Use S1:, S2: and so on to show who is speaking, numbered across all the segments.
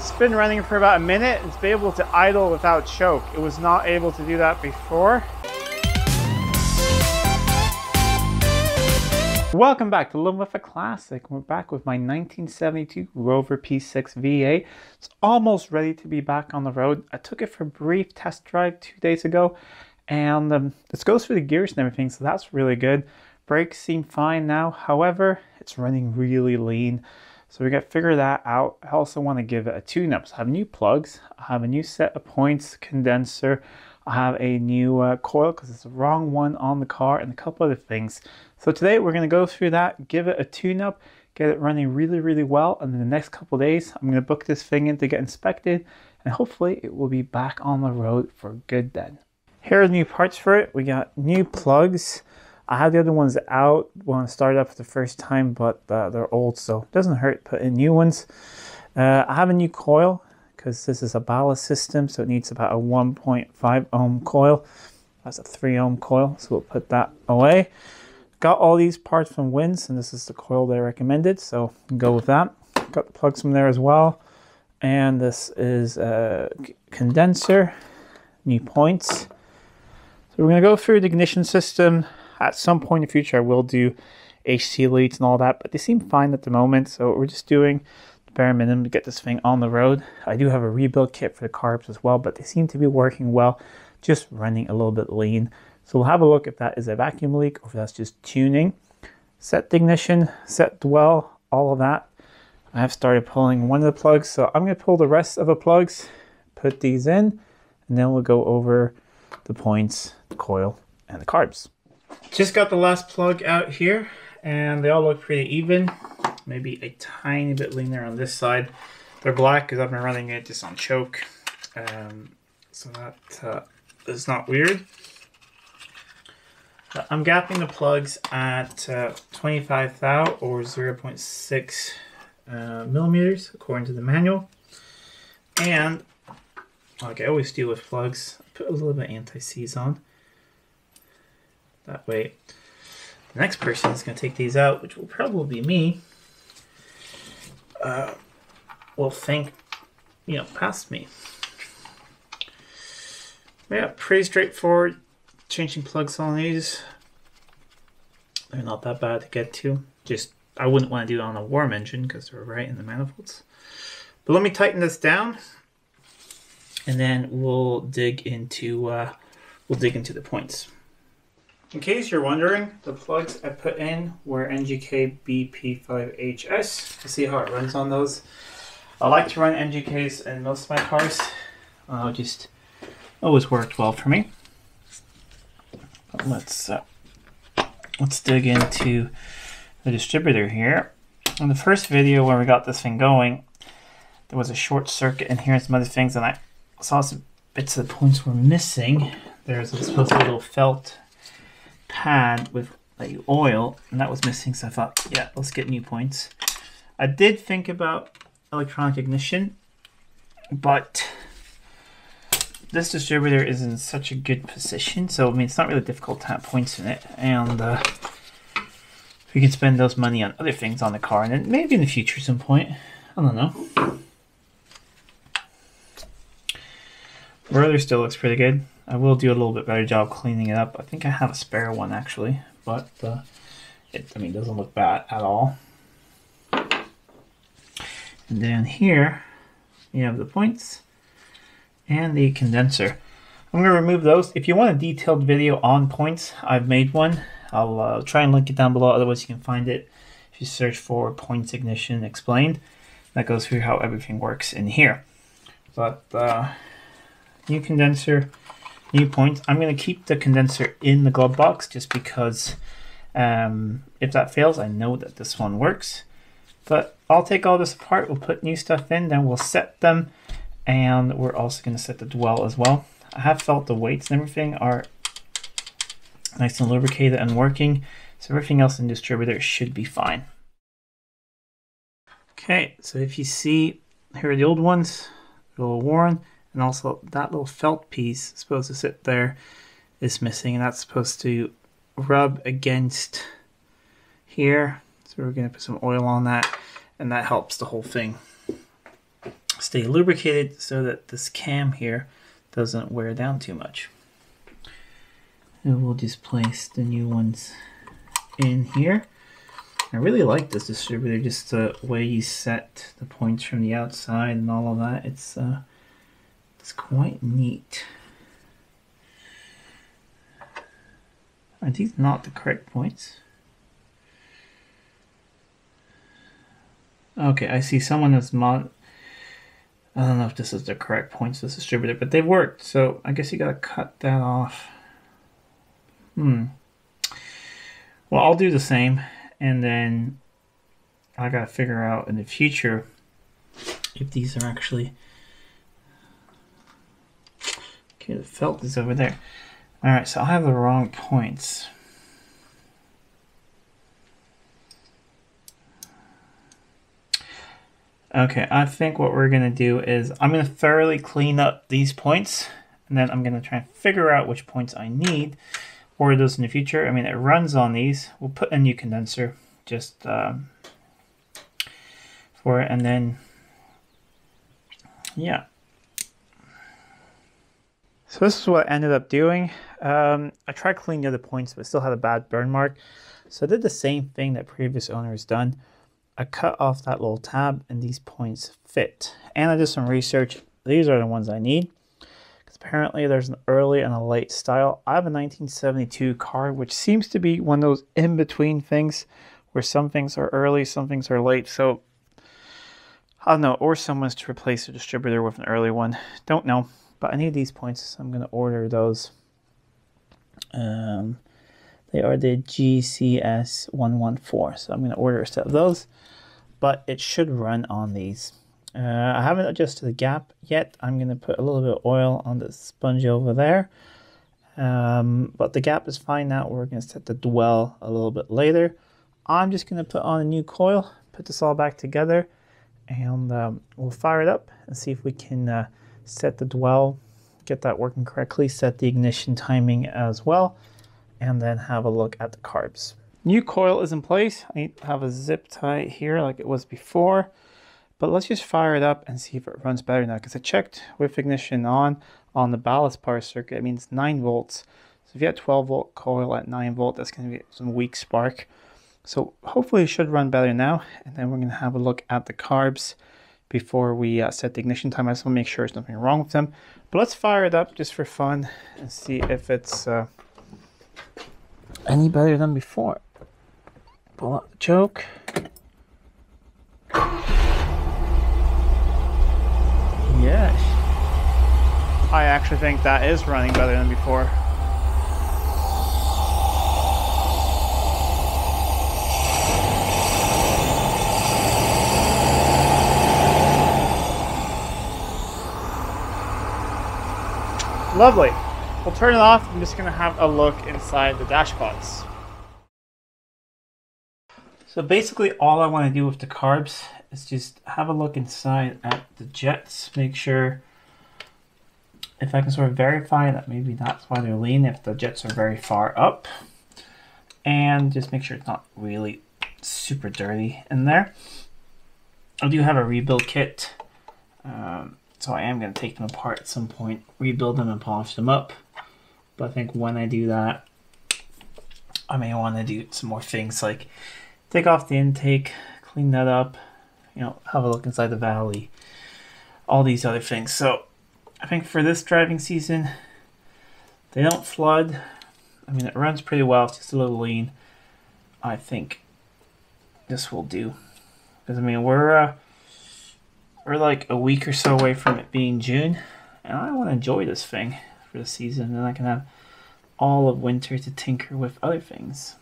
S1: It's been running for about a minute. It's been able to idle without choke. It was not able to do that before. Welcome back to Living with a Classic. We're back with my 1972 Rover P6 V8. It's almost ready to be back on the road. I took it for a brief test drive 2 days ago, and it goes through the gears and everything, so that's really good. Brakes seem fine now. However, it's running really lean, so we got to figure that out. I also want to give it a tune-up. So I have new plugs, I have a new set of points, condenser, I have a new coil because it's the wrong one on the car, and a couple other things. So today we're going to go through that, give it a tune-up, get it running really well, and in the next couple days I'm going to book this thing in to get inspected, and hopefully it will be back on the road for good then. Here are the new parts for it. We got new plugs. I have the other ones out when I started up for the first time, but they're old, so it doesn't hurt to put in new ones. I have a new coil because this is a ballast system, so it needs about a 1.5 ohm coil. That's a 3 ohm coil, so we'll put that away. Got all these parts from Wins, and this is the coil they recommended, so go with that. Got the plugs from there as well. And this is a condenser, new points. So we're going to go through the ignition system. At some point in the future, I will do HC leads and all that, but they seem fine at the moment, so we're just doing the bare minimum to get this thing on the road. I do have a rebuild kit for the carbs as well, but they seem to be working well, just running a little bit lean. So we'll have a look if that is a vacuum leak or if that's just tuning. Set the ignition, set dwell, all of that. I have started pulling one of the plugs, so I'm going to pull the rest of the plugs, put these in, and then we'll go over the points, the coil, and the carbs. Just got the last plug out here, and they all look pretty even. Maybe a tiny bit leaner on this side. They're black because I've been running it just on choke, so that is not weird. But I'm gapping the plugs at 25 thou or 0.6 millimeters according to the manual. And like I always do with plugs, I put a little bit of anti-seize on. That way, the next person is going to take these out, which will probably be me, will think, you know, past me. Yeah, pretty straightforward. Changing plugs on these. They're not that bad to get to. Just, I wouldn't want to do it on a warm engine because they're right in the manifolds. But let me tighten this down, and then we'll dig into the points. In case you're wondering, the plugs I put in were NGK BP5HS to see how it runs on those. I like to run NGKs in most of my cars. Just always worked well for me. But let's dig into the distributor here. In the first video where we got this thing going, there was a short circuit in here and some other things, and I saw some bits of the points were missing. There's supposed to be a little felt pad with like oil, and that was missing, so I thought, yeah, let's get new points. I did think about electronic ignition, but this distributor is in such a good position, so I mean it's not really difficult to have points in it, and we can spend those money on other things on the car, and then maybe in the future at some point, I don't know. Rotor still looks pretty good. I will do a little bit better job cleaning it up. I think I have a spare one actually, but it doesn't look bad at all. And then here you have the points and the condenser. I'm going to remove those. If you want a detailed video on points, I've made one. I'll try and link it down below, otherwise you can find it if you search for points ignition explained. That goes through how everything works in here. But new condenser, new points. I'm going to keep the condenser in the glove box just because if that fails, I know that this one works. But I'll take all this apart, we'll put new stuff in, then we'll set them, and we're also going to set the dwell as well. I have felt the weights and everything are nice and lubricated and working, so everything else in the distributor should be fine. Okay, so if you see, here are the old ones, a little worn, and also that little felt piece supposed to sit there is missing, and that's supposed to rub against here. So we're going to put some oil on that, and that helps the whole thing stay lubricated so that this cam here doesn't wear down too much. And we'll just place the new ones in here. I really like this distributor, just the way you set the points from the outside and all of that. It's quite neat. Are these not the correct points? Okay, I see someone has I don't know if this is the correct points this distributor, but they worked, so I guess you gotta cut that off. Well, I'll do the same, and then I gotta figure out in the future if these are actually... Okay, the felt is over there. Alright, so I have the wrong points. Okay, I think what we're going to do is I'm going to thoroughly clean up these points, and then I'm going to try and figure out which points I need for those in the future. I mean, it runs on these. We'll put a new condenser just for it, and then, yeah. So this is what I ended up doing. I tried cleaning the other points, but still had a bad burn mark. So I did the same thing that previous owners done. I cut off that little tab and these points fit. And I did some research. These are the ones I need. Because apparently there's an early and a late style. I have a 1972 car, which seems to be one of those in-between things where some things are early, some things are late. So I don't know, or someone's to replace the distributor with an early one. Don't know. But I need these points, so I'm going to order those. They are the GCS114, so I'm going to order a set of those. But it should run on these. I haven't adjusted the gap yet. I'm going to put a little bit of oil on the sponge over there. But the gap is fine now. We're going to set the dwell a little bit later. I'm just going to put on a new coil, put this all back together, and we'll fire it up and see if we can... set the dwell, get that working correctly, set the ignition timing as well, and then have a look at the carbs. New coil is in place. I need to have a zip tie here like it was before, but let's just fire it up and see if it runs better now, because I checked with ignition on the ballast power circuit. It means 9 volts. So if you have 12 volt coil at 9 volt, that's going to be some weak spark. So hopefully it should run better now, and then we're going to have a look at the carbs before we set the ignition time. I just want to make sure there's nothing wrong with them. But let's fire it up just for fun and see if it's any better than before. Pull out the choke. Yes. I actually think that is running better than before. Lovely. We'll turn it off. I'm just going to have a look inside the dash pods. So basically all I want to do with the carbs is just have a look inside at the jets. Make sure if I can sort of verify that maybe that's why they're lean, if the jets are very far up. And just make sure it's not really super dirty in there. I do have a rebuild kit. So I am going to take them apart at some point, rebuild them and polish them up. But I think when I do that, I may want to do some more things like take off the intake, clean that up, you know, have a look inside the valley, all these other things. So I think for this driving season, they don't flood. I mean, it runs pretty well. It's just a little lean. I think this will do. Because, I mean, we're like a week or so away from it being June, and I want to enjoy this thing for the season, and then I can have all of winter to tinker with other things.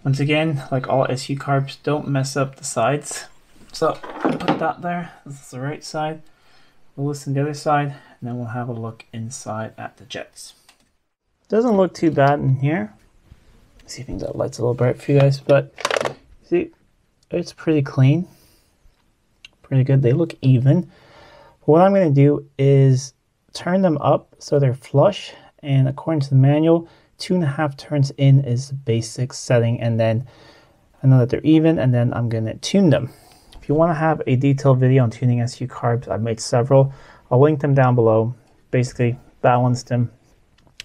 S1: Once again, like all SU carbs, don't mess up the sides. So I'll put that there. This is the right side. We'll listen to the other side, and then we'll have a look inside at the jets. Doesn't look too bad in here. See if that light's a little bright for you guys, but see, it's pretty clean, pretty good. They look even. What I'm going to do is turn them up so they're flush, and according to the manual, 2.5 turns in is the basic setting, and then I know that they're even, and then I'm going to tune them. If you want to have a detailed video on tuning SU carbs, I've made several. I'll link them down below. Basically, balance them,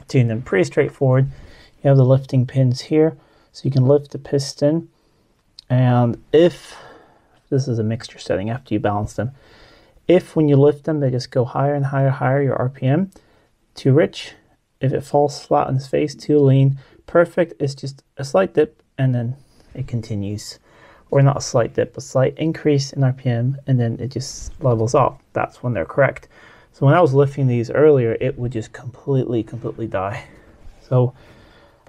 S1: tune them. Pretty straightforward. You have the lifting pins here, so you can lift the piston. And if this is a mixture setting after you balance them, if when you lift them, they just go higher and higher, your RPM, too rich. If it falls flat on its face, too lean. Perfect, it's just a slight dip, and then it continues. Or not a slight dip, a slight increase in RPM, and then it just levels off. That's when they're correct. So when I was lifting these earlier, it would just completely die. So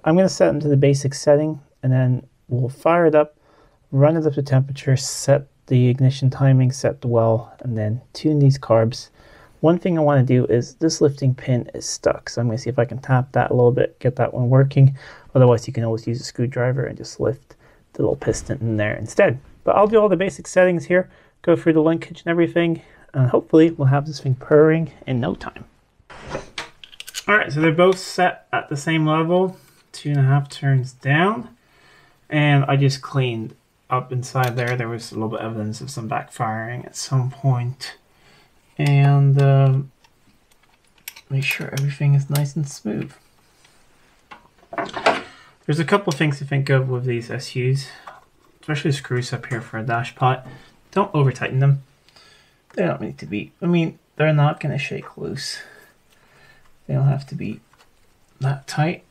S1: I'm going to set them to the basic setting, and then we'll fire it up, run it up to temperature, set the ignition timing, set the well, and then tune these carbs. One thing I want to do is this lifting pin is stuck, so I'm going to see if I can tap that a little bit, get that one working. Otherwise, you can always use a screwdriver and just lift the little piston in there instead. But I'll do all the basic settings here, go through the linkage and everything, and hopefully we'll have this thing purring in no time. Alright, so they're both set at the same level, 2.5 turns down, and I just cleaned up inside there. There was a little bit of evidence of some backfiring at some point, and make sure everything is nice and smooth. There's a couple of things to think of with these SUs, especially the screws up here for a dash pot. Don't over tighten them. They don't need to be, I mean, they're not going to shake loose. They don't have to be that tight.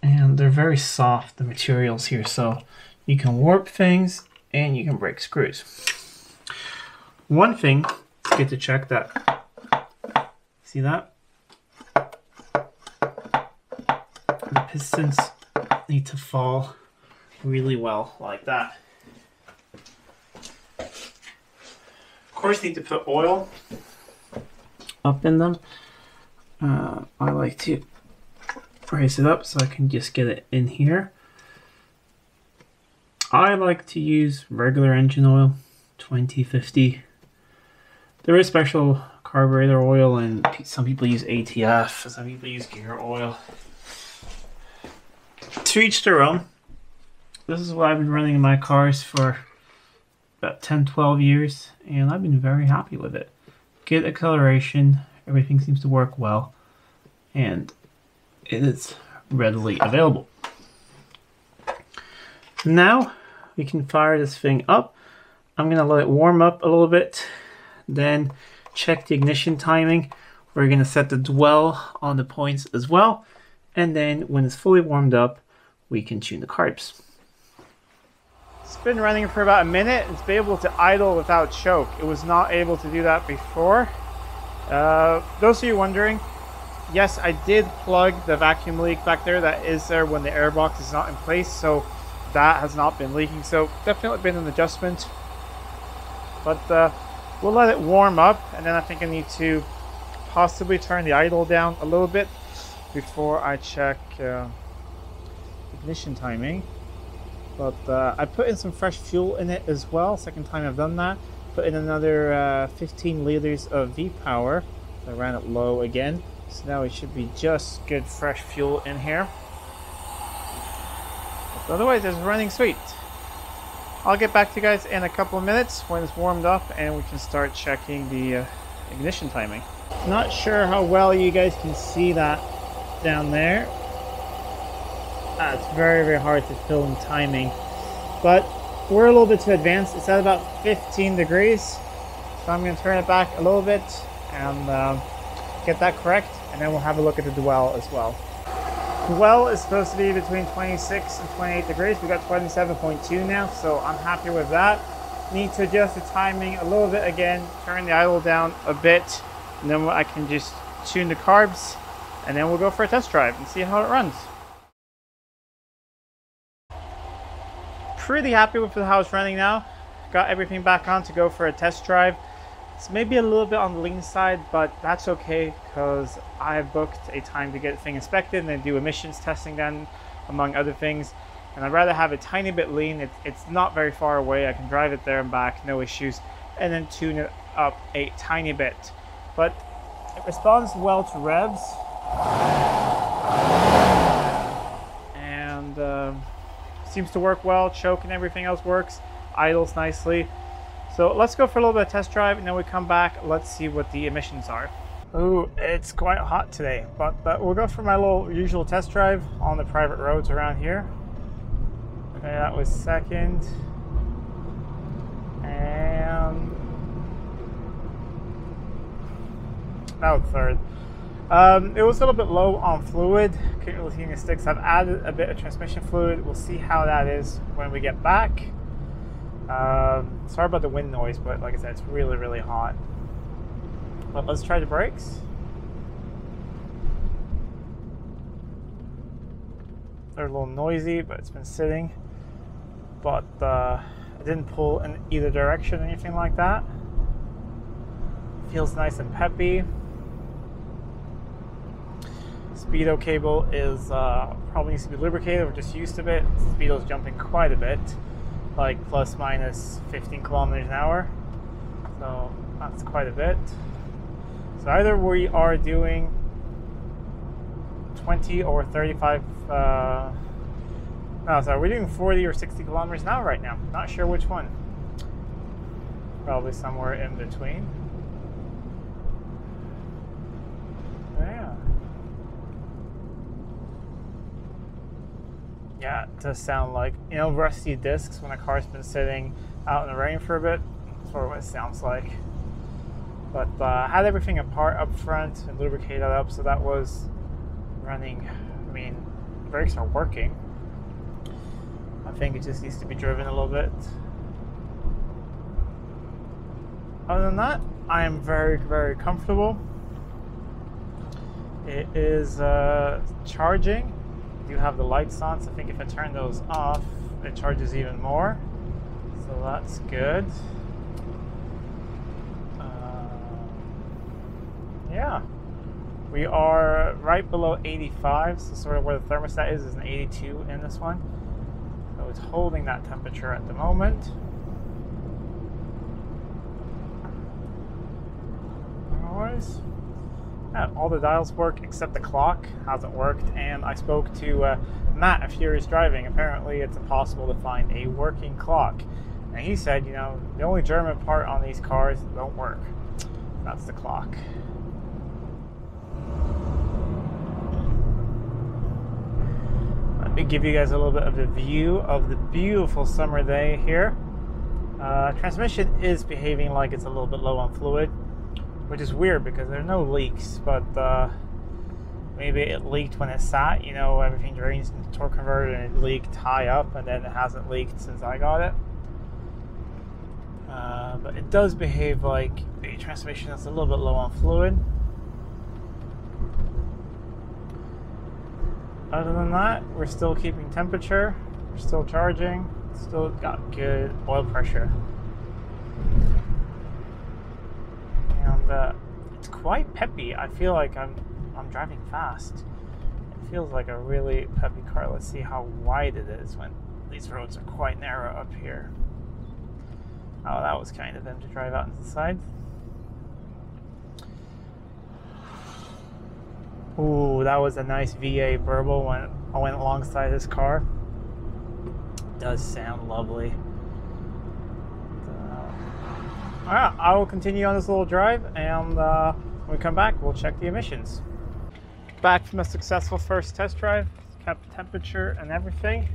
S1: And they're very soft, the materials here, so you can warp things and you can break screws. One thing, it's good to check that, see that? The pistons need to fall really well like that. Of course, you need to put oil up in them. I like to raise it up so I can just get it in here. I like to use regular engine oil, 2050. There is special carburetor oil, and some people use ATF, some people use gear oil. To each their own. This is what I've been running in my cars for about 10-12 years, and I've been very happy with it. Good acceleration, everything seems to work well, and it is readily available. Now we can fire this thing up. I'm going to let it warm up a little bit, then check the ignition timing. We're going to set the dwell on the points as well, and then when it's fully warmed up, we can tune the carbs. It's been running for about a minute. It's been able to idle without choke. It was not able to do that before. Those of you wondering, yes, I did plug the vacuum leak back there that is there when the airbox is not in place, so that has not been leaking. So definitely been an adjustment, but we'll let it warm up, and then I think I need to possibly turn the idle down a little bit before I check ignition timing. But I put in some fresh fuel in it as well. Second time I've done that. Put in another 15 liters of V-Power. I ran it low again. So now it should be just good fresh fuel in here. But otherwise it's running sweet. I'll get back to you guys in a couple of minutes when it's warmed up and we can start checking the ignition timing. Not sure how well you guys can see that down there. It's very hard to film timing, but we're a little bit too advanced. It's at about 15 degrees, so I'm going to turn it back a little bit and get that correct, and then we'll have a look at the dwell as well. Dwell is supposed to be between 26 and 28 degrees. We got 27.2 now, so I'm happy with that. Need to adjust the timing a little bit again, turn the idle down a bit, and then I can just tune the carbs, and then we'll go for a test drive and see how it runs. Pretty happy with how it's running now. Got everything back on to go for a test drive. It's maybe a little bit on the lean side, but that's okay because I've booked a time to get the thing inspected and then do emissions testing then, among other things. And I'd rather have a tiny bit lean. It's not very far away. I can drive it there and back, no issues, and then tune it up a tiny bit. But it responds well to revs. seems to work well. Choke and everything else works. Idles nicely. So let's go for a little bit of test drive, and then we come back. Let's see what the emissions are. Ooh, it's quite hot today, but we'll go for my little usual test drive on the private roads around here. Okay, that was second. And that was third. It was a little bit low on fluid. Couldn't really see any sticks. I've added a bit of transmission fluid. We'll see how that is when we get back. Sorry about the wind noise, but like I said, it's really, really hot. But let's try the brakes. They're a little noisy, but it's been sitting. But I didn't pull in either direction or anything like that. Feels nice and peppy. Speedo cable is probably needs to be lubricated. We're just used to it. Speedo's jumping quite a bit, like plus minus 15 kilometers an hour. So that's quite a bit. So either we are doing 20 or 35, no, sorry, we're doing 40 or 60 kilometers an hour right now. Not sure which one. Probably somewhere in between. Yeah. Yeah, it does sound like, you know, rusty discs when a car's been sitting out in the rain for a bit. That's sort of what it sounds like. But I had everything apart up front and lubricated up, so that was running. I mean, brakes are working. I think it just needs to be driven a little bit. Other than that, I am very, very comfortable. It is charging. I do have the lights on, so I think if I turn those off, it charges even more. So that's good. Yeah, we are right below 85, so sort of where the thermostat is an 82 in this one. So it's holding that temperature at the moment. Otherwise, yeah, all the dials work except the clock hasn't worked. And I spoke to Matt of Furious Driving. Apparently it's impossible to find a working clock. And he said, you know, the only German part on these cars that don't work. That's the clock. Let me give you guys a little bit of a view of the beautiful summer day here. Transmission is behaving like it's a little bit low on fluid, which is weird because there are no leaks, but maybe it leaked when it sat. You know, everything drains into the torque converter and it leaked high up, and then it hasn't leaked since I got it. But it does behave like a transmission that's a little bit low on fluid. Other than that, we're still keeping temperature, we're still charging, still got good oil pressure. And it's quite peppy. I feel like I'm driving fast. It feels like a really peppy car. Let's see how wide it is when these roads are quite narrow up here. Oh, that was kind of them to drive out into the side. Ooh, that was a nice V8 burble when I went alongside this car. It does sound lovely. Alright, I will continue on this little drive, and when we come back, we'll check the emissions. Back from a successful first test drive, kept temperature and everything,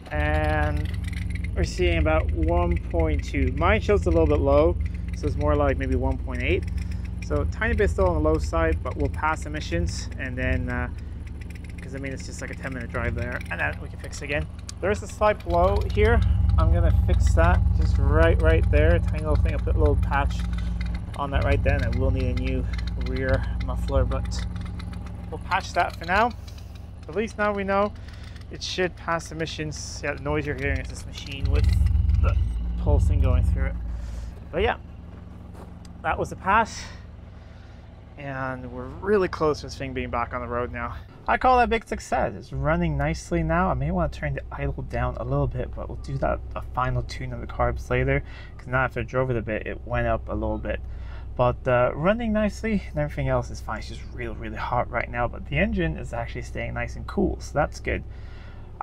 S1: and we're seeing about 1.2. Mine shows a little bit low, so it's more like maybe 1.8. So a tiny bit still on the low side, but we'll pass emissions, and then, because I mean it's just like a 10-minute drive there, and then we can fix it again. There's a slight blow here. I'm gonna fix that just right there. Tiny little thing. I put a little patch on that right then. I will need a new rear muffler, but we'll patch that for now. At least now we know it should pass emissions. Yeah, the noise you're hearing is this machine with the pulsing going through it. But yeah, that was a pass. And we're really close to this thing being back on the road now. I call that a big success. It's running nicely now. I may want to turn the idle down a little bit, but we'll do that a final tune of the carbs later, because now after I drove it a bit, it went up a little bit. But running nicely and everything else is fine. It's just really hot right now, but the engine is actually staying nice and cool, so that's good.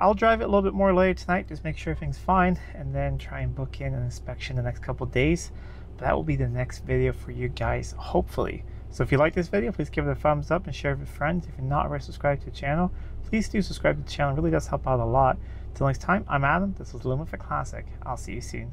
S1: I'll drive it a little bit more later tonight, just make sure everything's fine, and then try and book in an inspection the next couple days. But that will be the next video for you guys, hopefully. So if you like this video, please give it a thumbs up and share it with friends. If you're not already subscribed to the channel, please do subscribe to the channel. It really does help out a lot. Until next time, I'm Adam. This was Living with a Classic. I'll see you soon.